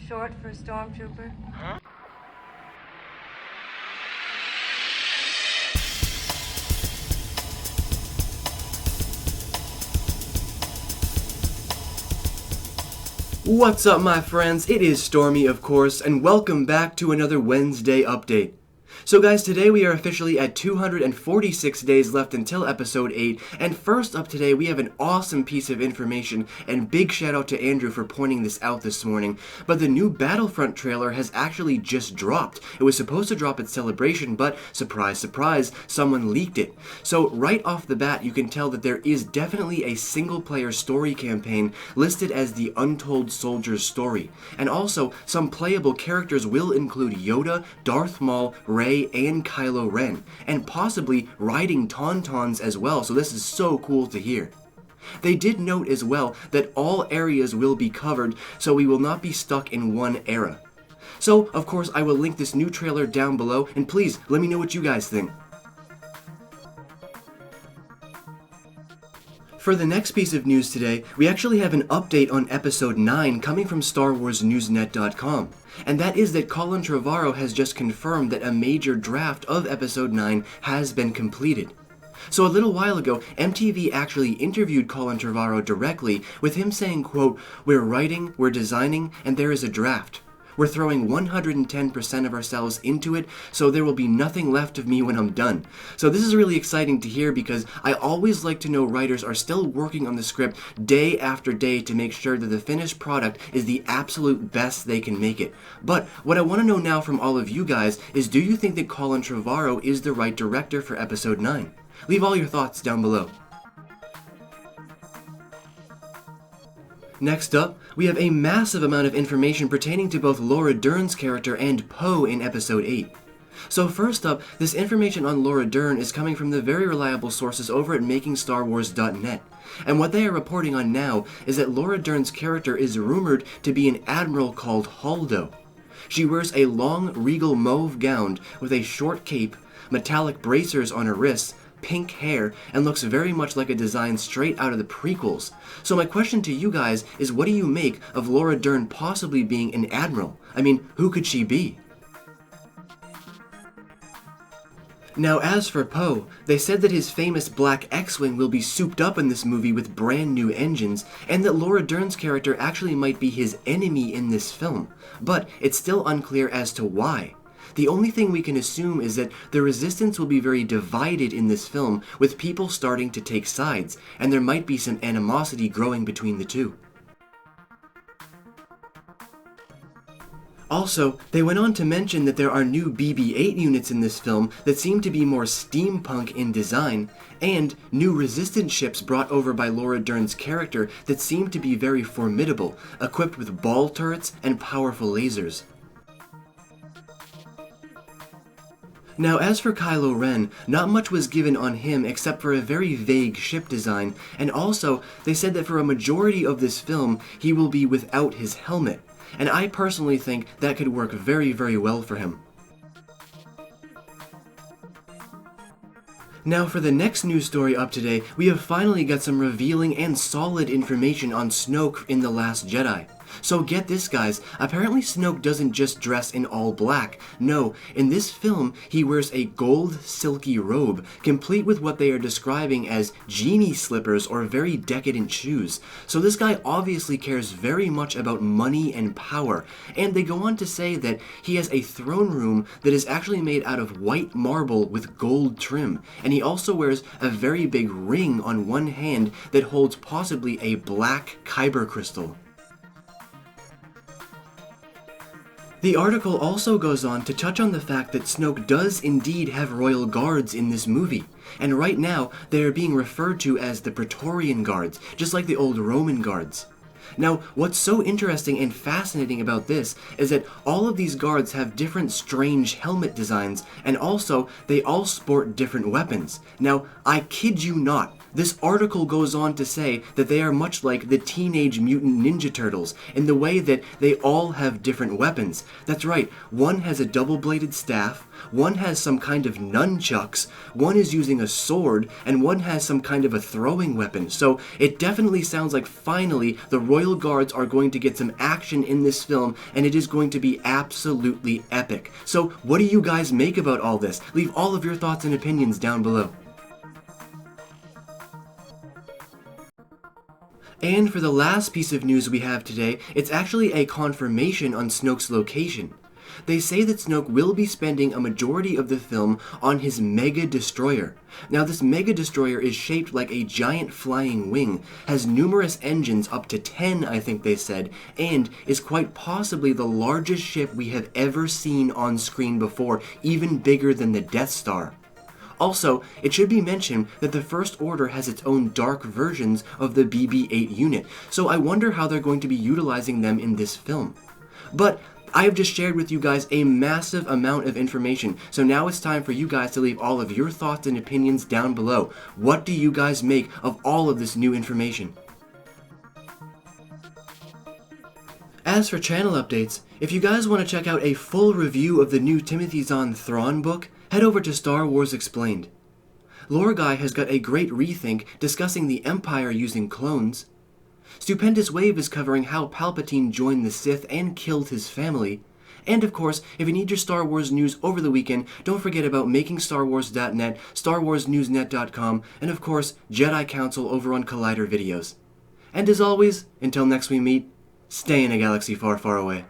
short for a stormtrooper? What's up, my friends? It is Stormy, of course, and welcome back to another Wednesday update. So guys, today we are officially at 246 days left until episode 8, and first up today we have an awesome piece of information, and big shout out to Andrew for pointing this out this morning, but the new Battlefront trailer has actually just dropped. It was supposed to drop at Celebration, but surprise, surprise, someone leaked it. So right off the bat, you can tell that there is definitely a single-player story campaign listed as the Untold Soldier's Story, and also some playable characters will include Yoda, Darth Maul, Rey, and Kylo Ren, and possibly riding Tauntauns as well, so this is so cool to hear. They did note as well that all areas will be covered, so we will not be stuck in one era. So, of course, I will link this new trailer down below, and please, let me know what you guys think. For the next piece of news today, we actually have an update on Episode 9 coming from StarWarsNewsNet.com, and that is that Colin Trevorrow has just confirmed that a major draft of Episode 9 has been completed. So a little while ago, MTV actually interviewed Colin Trevorrow directly, with him saying, quote, "We're writing, we're designing, and there is a draft. We're throwing 110% of ourselves into it, so there will be nothing left of me when I'm done." So this is really exciting to hear because I always like to know writers are still working on the script day after day to make sure that the finished product is the absolute best they can make it. But what I want to know now from all of you guys is, do you think that Colin Trevorrow is the right director for Episode 9? Leave all your thoughts down below. Next up, we have a massive amount of information pertaining to both Laura Dern's character and Poe in Episode 8. So first up, this information on Laura Dern is coming from the very reliable sources over at MakingStarWars.net. And what they are reporting on now is that Laura Dern's character is rumored to be an admiral called Haldo. She wears a long, regal mauve gown with a short cape, metallic bracers on her wrists, pink hair, and looks very much like a design straight out of the prequels. So my question to you guys is, what do you make of Laura Dern possibly being an admiral? I mean, who could she be? Now as for Poe, they said that his famous black X-Wing will be souped up in this movie with brand new engines, and that Laura Dern's character actually might be his enemy in this film, but it's still unclear as to why. The only thing we can assume is that the Resistance will be very divided in this film, with people starting to take sides, and there might be some animosity growing between the two. Also, they went on to mention that there are new BB-8 units in this film that seem to be more steampunk in design, and new Resistance ships brought over by Laura Dern's character that seem to be very formidable, equipped with ball turrets and powerful lasers. Now as for Kylo Ren, not much was given on him except for a very vague ship design, and also they said that for a majority of this film he will be without his helmet, and I personally think that could work very, very well for him. Now for the next news story up today, we have finally got some revealing and solid information on Snoke in The Last Jedi. So get this, guys, apparently Snoke doesn't just dress in all black. No, in this film, he wears a gold silky robe, complete with what they are describing as genie slippers or very decadent shoes. So this guy obviously cares very much about money and power, and they go on to say that he has a throne room that is actually made out of white marble with gold trim, and he also wears a very big ring on one hand that holds possibly a black kyber crystal. The article also goes on to touch on the fact that Snoke does indeed have royal guards in this movie, and right now they are being referred to as the Praetorian Guards, just like the old Roman guards. Now, what's so interesting and fascinating about this is that all of these guards have different strange helmet designs, and also they all sport different weapons. Now, I kid you not, This article goes on to say that they are much like the Teenage Mutant Ninja Turtles in the way that they all have different weapons. That's right, one has a double-bladed staff, one has some kind of nunchucks, one is using a sword, and one has some kind of a throwing weapon. So it definitely sounds like finally the Royal Guards are going to get some action in this film, and it is going to be absolutely epic. So what do you guys make about all this? Leave all of your thoughts and opinions down below. And for the last piece of news we have today, it's actually a confirmation on Snoke's location. They say that Snoke will be spending a majority of the film on his Mega Destroyer. Now this Mega Destroyer is shaped like a giant flying wing, has numerous engines, up to 10 I think they said, and is quite possibly the largest ship we have ever seen on screen before, even bigger than the Death Star. Also, it should be mentioned that the First Order has its own dark versions of the BB-8 unit, so I wonder how they're going to be utilizing them in this film. But I have just shared with you guys a massive amount of information, so now it's time for you guys to leave all of your thoughts and opinions down below. What do you guys make of all of this new information? As for channel updates, if you guys want to check out a full review of the new Timothy Zahn Thrawn book, head over to Star Wars Explained. Lore Guy has got a great rethink discussing the Empire using clones. Stupendous Wave is covering how Palpatine joined the Sith and killed his family. And of course, if you need your Star Wars news over the weekend, don't forget about MakingStarWars.net, StarWarsNewsNet.com, and of course, Jedi Council over on Collider Videos. And as always, until next we meet, stay in a galaxy far, far away.